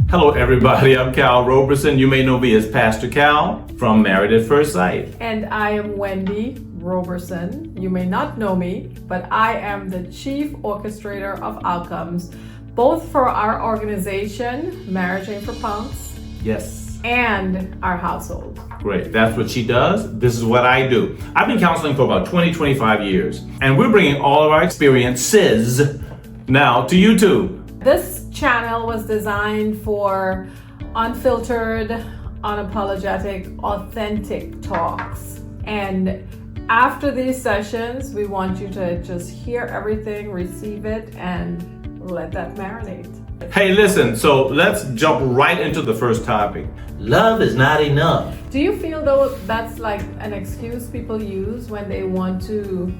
Hello everybody, I'm Cal Robertson. You may know me as Pastor Cal from Married at First Sight. And I am Wendy Robertson. You may not know me, but I am the Chief Orchestrator of Outcomes, both for our organization, Marriage Ain't for Punks, Yes. and our household. Great, that's what she does. This is what I do. I've been counseling for about 25 years, and we're bringing all of our experiences now to YouTube. This channel was designed for unfiltered, unapologetic, authentic talks. And after these sessions, we want you to just hear everything, receive it, and let that marinate. Hey, listen, so let's jump right into the first topic. Love is not enough. Do you feel though that's like an excuse people use when they want to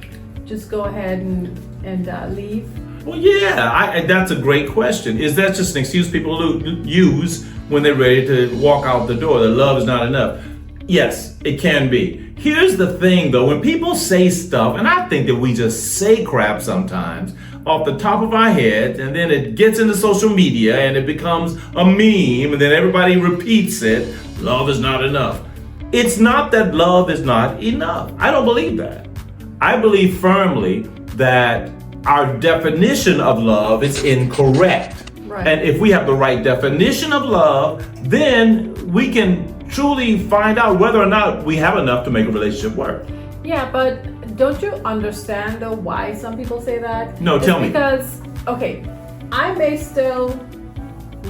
just go ahead and leave? Well, yeah, that's a great question. Is that just an excuse people use when they're ready to walk out the door, that love is not enough? Yes, it can be. Here's the thing though, when people say stuff, and I think that we just say crap sometimes off the top of our head, and then it gets into social media and it becomes a meme, and then everybody repeats it, love is not enough. It's not that love is not enough. I don't believe that. I believe firmly that our definition of love is incorrect. Right. And if we have the right definition of love, then we can truly find out whether or not we have enough to make a relationship work. Yeah, but don't you understand though why some people say that? No, tell me. Because, okay, I may still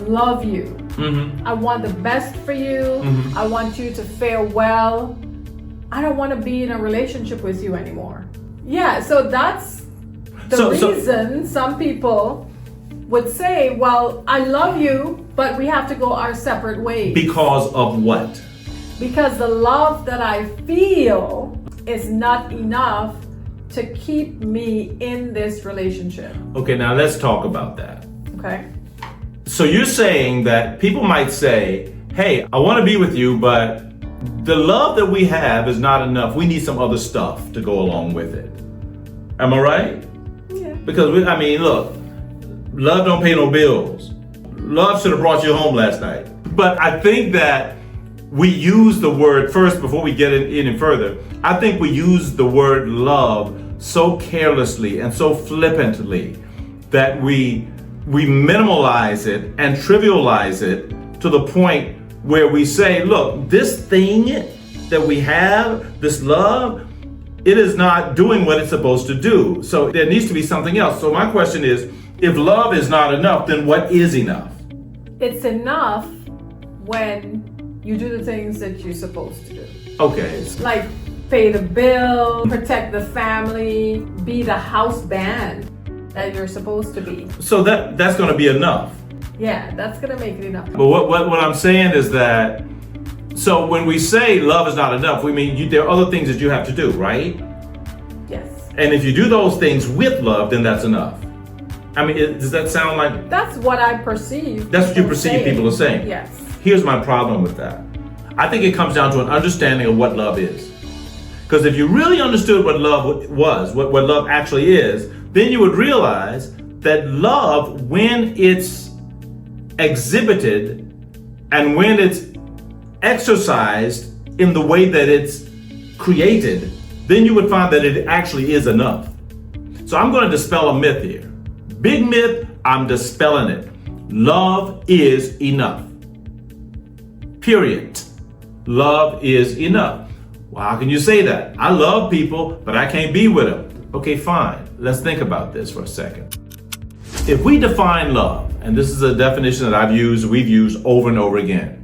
love you. Mm-hmm. I want the best for you. Mm-hmm. I want you to fare well. I don't want to be in a relationship with you anymore. Yeah, so that's the reason some people would say, well, I love you, but we have to go our separate ways. Because of what? Because the love that I feel is not enough to keep me in this relationship. Okay, now let's talk about that. Okay? So you're saying that people might say, hey, I want to be with you, but the love that we have is not enough. We need some other stuff to go along with it. Am I right? Yeah. Because, look, love don't pay no bills. Love should have brought you home last night. But I think that we use the word, first, before we get any further, I think we use the word love so carelessly and so flippantly that we minimalize it and trivialize it to the point where we say, look, this thing that we have, this love, it is not doing what it's supposed to do. So there needs to be something else. So my question is, if love is not enough, then what is enough? It's enough when you do the things that you're supposed to do. Okay. Like pay the bill, protect the family, be the house band that you're supposed to be. So that's going to be enough. Yeah, that's gonna make it enough. But what I'm saying is that, so when we say love is not enough, we mean there are other things that you have to do, right? Yes. And if you do those things with love, then that's enough. Does that sound like? That's what I perceive. That's what you perceive people are saying? Yes. Here's my problem with that. I think it comes down to an understanding of what love is. Because if you really understood what love was, what love actually is, then you would realize that love, when it's exhibited and when it's exercised in the way that it's created, then you would find that it actually is enough. So I'm going to dispel a myth here. Big myth, I'm dispelling it. Love is enough. Period. Love is enough. Well, how can you say that? I love people, but I can't be with them. Okay, fine. Let's think about this for a second. If we define love, and this is a definition that we've used over and over again.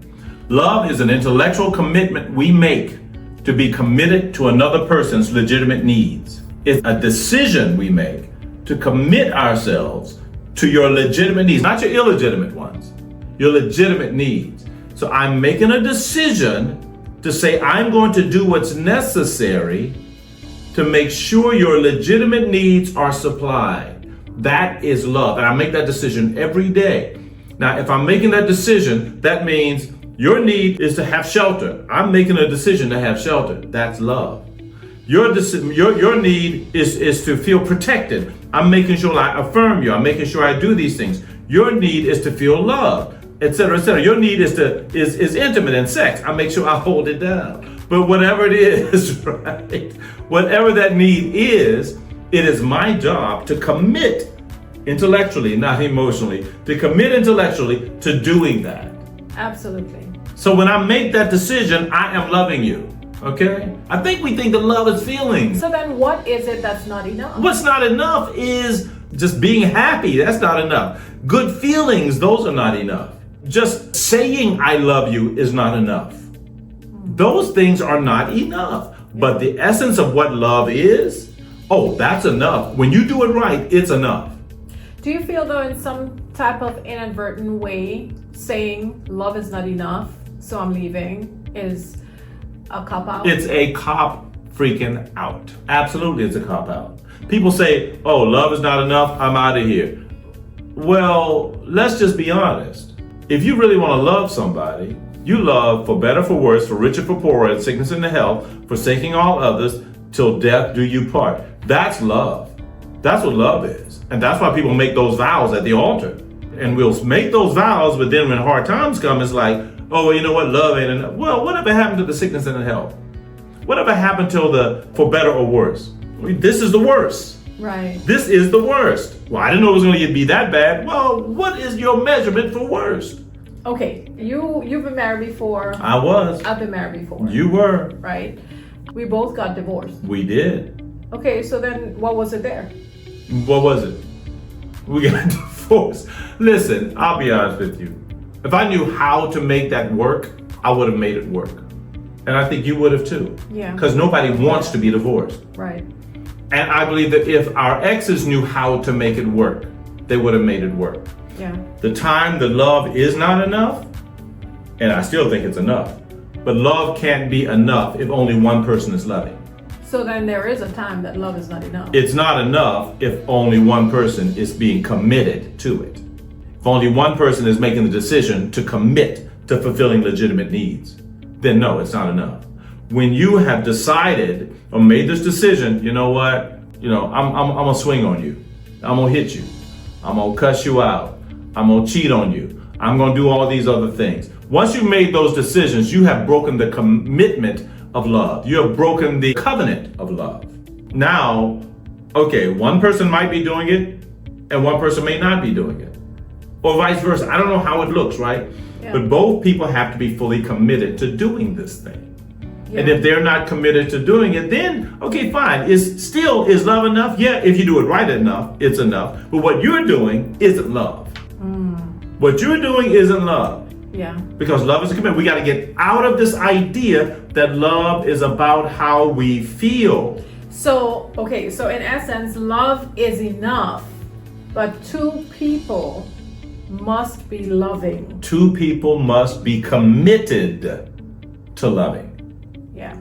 Love is an intellectual commitment we make to be committed to another person's legitimate needs. It's a decision we make to commit ourselves to your legitimate needs, not your illegitimate ones, your legitimate needs. So I'm making a decision to say I'm going to do what's necessary to make sure your legitimate needs are supplied. That is love, and I make that decision every day. Now, if I'm making that decision, that means your need is to have shelter. I'm making a decision to have shelter. That's love. Your need is to feel protected. I'm making sure I affirm you. I'm making sure I do these things. Your need is to feel loved. etc., etc. Your need is intimate and sex. I make sure I hold it down. But whatever it is, right? Whatever that need is, it is my job to commit intellectually, not emotionally, to commit intellectually to doing that. Absolutely. So when I make that decision, I am loving you. Okay? I think we think that love is feelings. So then what is it that's not enough? What's not enough is just being happy. That's not enough. Good feelings, those are not enough. Just saying I love you is not enough. Those things are not enough. But the essence of what love is, oh, that's enough. When you do it right, it's enough. Do you feel though in some type of inadvertent way saying love is not enough, so I'm leaving is a cop out? It's a cop freaking out. Absolutely, it's a cop out. People say, oh, love is not enough, I'm out of here. Well, let's just be honest. If you really want to love somebody, you love for better, for worse, for richer, for poorer, in sickness and in health, forsaking all others, till death do you part. That's love. That's what love is. And that's why people make those vows at the altar. And we'll make those vows, but then when hard times come, it's like, oh, well, you know what, love ain't enough. Well, whatever happened to the sickness and the health? Whatever happened to the for better or worse? This is the worst. Right. This is the worst. Well, I didn't know it was going to be that bad. Well, what is your measurement for worst? Okay, you've been married before. I was. I've been married before. You were. Right? We both got divorced. We did. Okay, so then what was it there? What was it? We got divorced. Listen, I'll be honest with you. If I knew how to make that work, I would have made it work. And I think you would have too. Yeah. Because nobody wants to be divorced. Right. And I believe that if our exes knew how to make it work, they would have made it work. Yeah. The time that love is not enough, and I still think it's enough, but love can't be enough if only one person is loving. So then there is a time that love is not enough. It's not enough if only one person is being committed to it. If only one person is making the decision to commit to fulfilling legitimate needs, then no, it's not enough. When you have decided or made this decision, you know what? I'm gonna swing on you. I'm gonna hit you. I'm gonna cuss you out. I'm gonna cheat on you. I'm gonna do all these other things. Once you've made those decisions, you have broken the commitment of love. You have broken the covenant of love. Now, okay, one person might be doing it and one person may not be doing it. Or vice versa. I don't know how it looks, right? Yeah. But both people have to be fully committed to doing this thing. Yeah. And if they're not committed to doing it, then, okay, fine. Is love enough? Yeah, if you do it right enough, it's enough. But what you're doing isn't love. What you're doing isn't love. Yeah. Because love is a commitment. We got to get out of this idea that love is about how we feel. So, okay, so in essence, love is enough, but two people must be loving. Two people must be committed to loving. Yeah.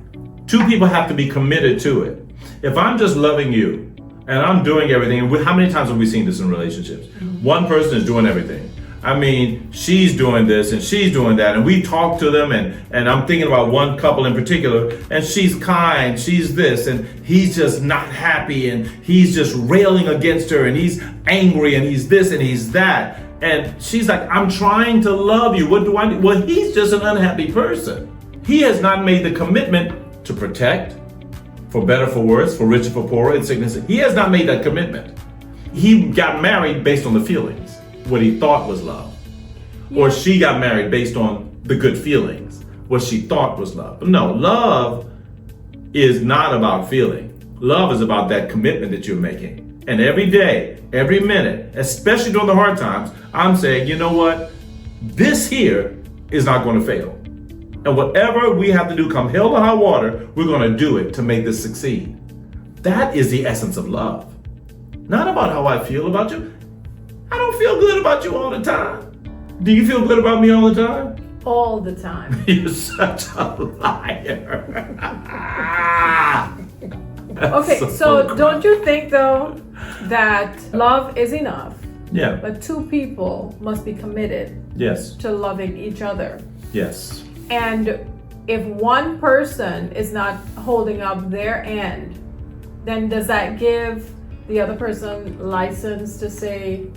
Two people have to be committed to it. If I'm just loving you and I'm doing everything, and how many times have we seen this in relationships? One person is doing everything. I mean, she's doing this and she's doing that, and we talk to them, and I'm thinking about one couple in particular, and she's kind, she's this, and he's just not happy, and he's just railing against her, and he's angry, and he's this, and he's that. And she's like, I'm trying to love you. What do I do? Well, he's just an unhappy person. He has not made the commitment to protect, for better, for worse, for richer, for poorer, in sickness. He has not made that commitment. He got married based on the feelings, what he thought was love. Yeah. Or she got married based on the good feelings, what she thought was love. But no, love is not about feeling. Love is about that commitment that you're making. And every day, every minute, especially during the hard times, I'm saying, you know what? This here is not going to fail. And whatever we have to do, come hell or high water, we're going to do it to make this succeed. That is the essence of love. Not about how I feel about you. I don't feel good about you all the time. Do you feel good about me all the time? All the time. You're such a liar. Okay, so don't you think though that love is enough? Yeah. But two people must be committed Yes. to loving each other. Yes. And if one person is not holding up their end, then does that give the other person license to say,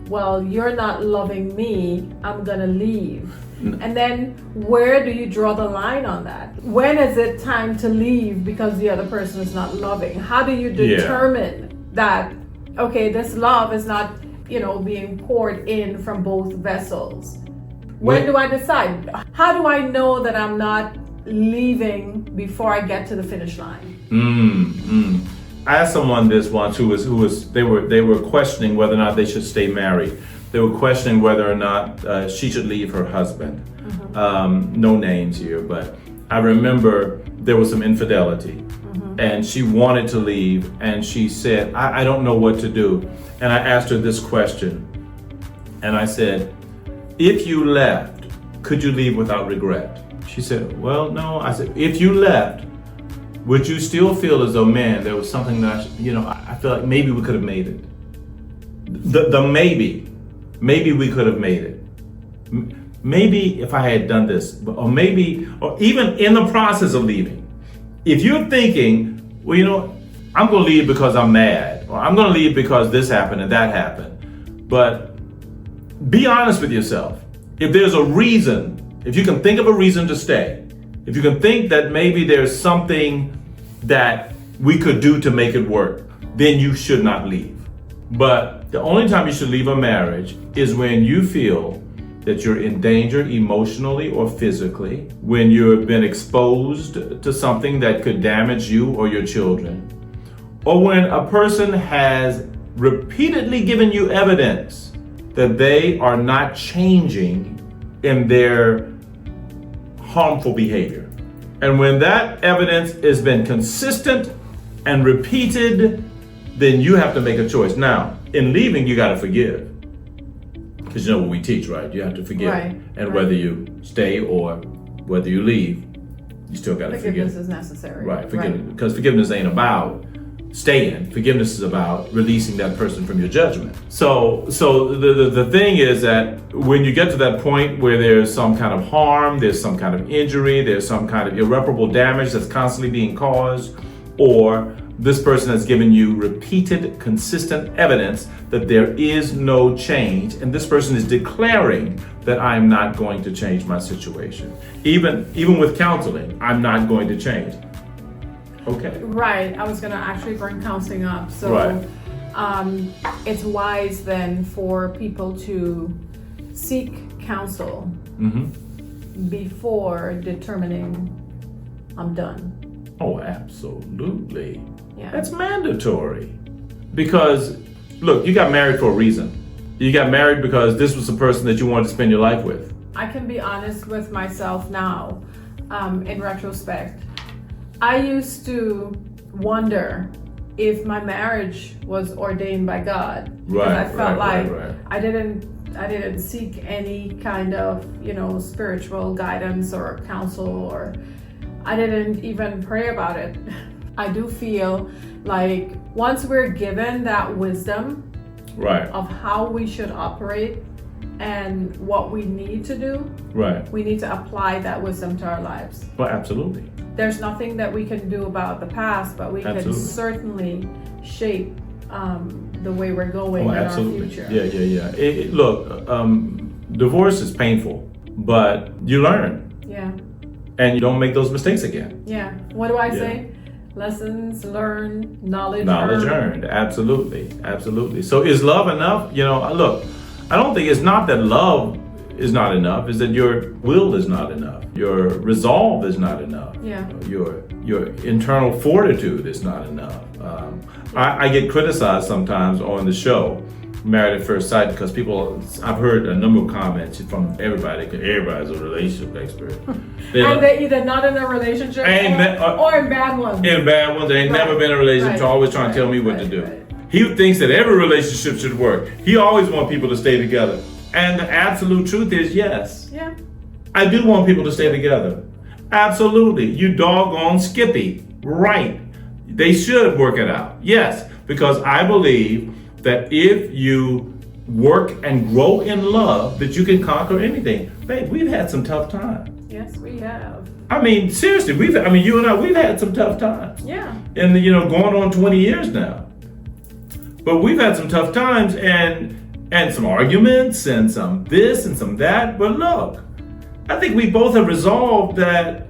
well, you're not loving me, I'm gonna leave. And then where do you draw the line on that? When is it time to leave because the other person is not loving? How do you determine that, okay, this love is not, being poured in from both vessels? When do I decide? How do I know that I'm not leaving before I get to the finish line? I asked someone this once who was they were questioning whether or not they should stay married. They were questioning whether or not she should leave her husband. No names here, but I remember there was some infidelity, and she wanted to leave, and she said, I don't know what to do. And I asked her this question, and I said, if you left, could you leave without regret? She said, well, no. I said, if you left, would you still feel as though, man, there was something that, I feel like maybe we could have made it? The maybe we could have made it. Maybe if I had done this, or even in the process of leaving, if you're thinking, well, I'm going to leave because I'm mad, or I'm going to leave because this happened and that happened. But be honest with yourself. If there's a reason, if you can think of a reason to stay, if you can think that maybe there's something that we could do to make it work, then you should not leave. But the only time you should leave a marriage is when you feel that you're in danger emotionally or physically, when you've been exposed to something that could damage you or your children, or when a person has repeatedly given you evidence that they are not changing in their harmful behavior. And when that evidence has been consistent and repeated, then you have to make a choice. Now, in leaving, you got to forgive. Because you know what we teach, right? You have to forgive. Right, and whether you stay or whether you leave, you still got to forgive. Forgiveness is necessary. Right, forgiveness. Because forgiveness ain't about staying. Forgiveness is about releasing that person from your judgment. So the thing is that when you get to that point where there's some kind of harm, there's some kind of injury, there's some kind of irreparable damage that's constantly being caused, or this person has given you repeated, consistent evidence that there is no change, and this person is declaring that I'm not going to change my situation. Even with counseling, I'm not going to change. Okay. Right. I was going to actually bring counseling up. So it's wise then for people to seek counsel before determining I'm done. Oh, absolutely. Yeah. That's mandatory. Because, look, you got married for a reason. You got married because this was the person that you wanted to spend your life with. I can be honest with myself now, in retrospect. I used to wonder if my marriage was ordained by God. Because I felt I didn't seek any kind of, spiritual guidance or counsel, or I didn't even pray about it. I do feel like once we're given that wisdom of how we should operate and what we need to do, we need to apply that wisdom to our lives. Well, absolutely. There's nothing that we can do about the past, but we can certainly shape the way we're going in our future. Yeah. Look, divorce is painful, but you learn. Yeah. And you don't make those mistakes again. Yeah. What do I say? Lessons learned, knowledge earned. Absolutely. So is love enough? Look, I don't think it's not that love is not enough, is that your will is not enough. Your resolve is not enough. Yeah. Your internal fortitude is not enough. I get criticized sometimes on the show, Married at First Sight, because I've heard a number of comments from everybody, because everybody's a relationship expert. They're either not in a relationship or in bad ones. In bad ones, they ain't never been in a relationship, always trying to tell me what to do. He thinks that every relationship should work. He always wants people to stay together. And the absolute truth is yes. Yeah. I do want people to stay together. Absolutely. You doggone Skippy. Right. They should work it out. Yes. Because I believe that if you work and grow in love, that you can conquer anything. Babe, we've had some tough times. Yes, we have. I mean, seriously, you and I, we've had some tough times. Yeah. And, going on 20 years now. But we've had some tough times, and And some arguments and some this and some that. But look, I think we both have resolved that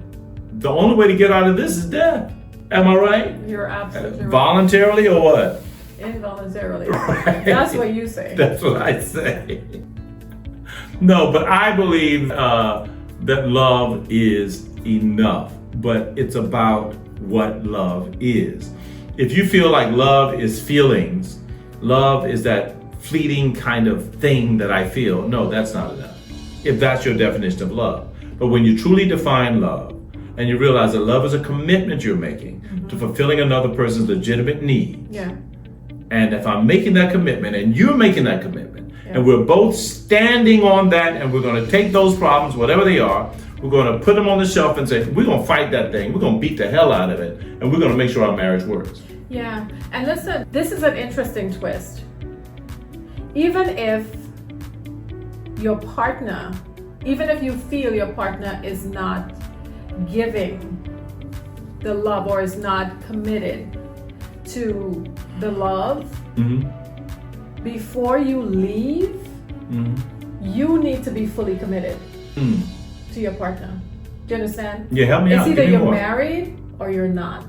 the only way to get out of this is death. Am I right? You're absolutely right. Voluntarily or what? Involuntarily. Right. That's what you say. That's what I say. No, but I believe that love is enough. But it's about what love is. If you feel like love is feelings, love is that fleeting kind of thing that I feel, no, that's not enough. If that's your definition of love. But when you truly define love, and you realize that love is a commitment you're making to fulfilling another person's legitimate needs. Yeah. And if I'm making that commitment and you're making that commitment, and we're both standing on that, and we're going to take those problems, whatever they are, we're going to put them on the shelf and say, we're going to fight that thing. We're going to beat the hell out of it. And we're going to make sure our marriage works. Yeah. And listen, this is an interesting twist. Even if your partner, even if you feel your partner is not giving the love or is not committed to the love, before you leave, you need to be fully committed to your partner. Do you understand? Yeah, help me out. It's either Give me you're more. married or you're not.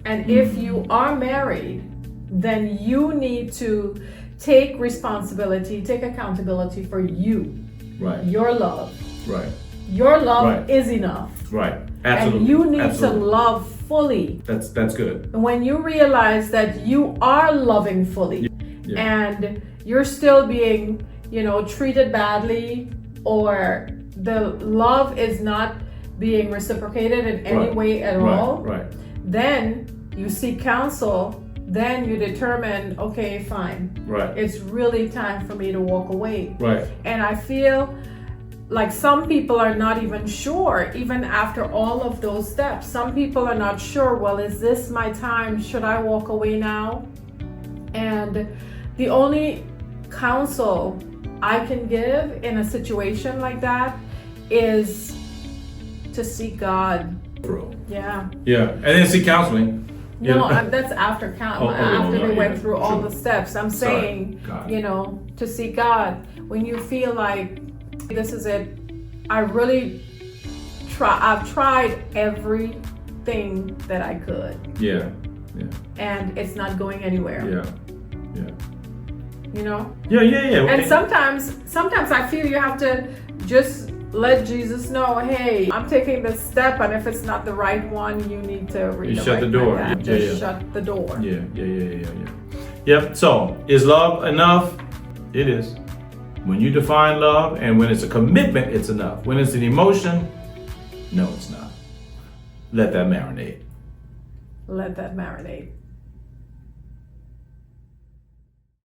And if you are married, then you need to take responsibility, take accountability for you. Right. Your love. Right. Your love Right. is enough. Right. Absolutely. And you need Absolutely. to love fully. That's good. And when you realize that you are loving fully and you're still being, treated badly, or the love is not being reciprocated in any way at all, then you seek counsel. Then you determine, okay, fine. Right. It's really time for me to walk away. Right. And I feel like some people are not even sure, even after all of those steps. Some people are not sure, well, is this my time? Should I walk away now? And the only counsel I can give in a situation like that is to seek God. Yeah. Yeah. And then seek counseling. No, that's after after we went through all the steps. I'm saying, to seek God. When you feel like this is it, I've tried everything that I could. Yeah. And it's not going anywhere. Yeah. Yeah. And sometimes I feel you have to just let Jesus know, hey, I'm taking this step, and if it's not the right one, you need to redirect. You shut the door. Shut the door. Yeah. Yep. So, is love enough? It is. When you define love, and when it's a commitment, it's enough. When it's an emotion, no, it's not. Let that marinate. Let that marinate.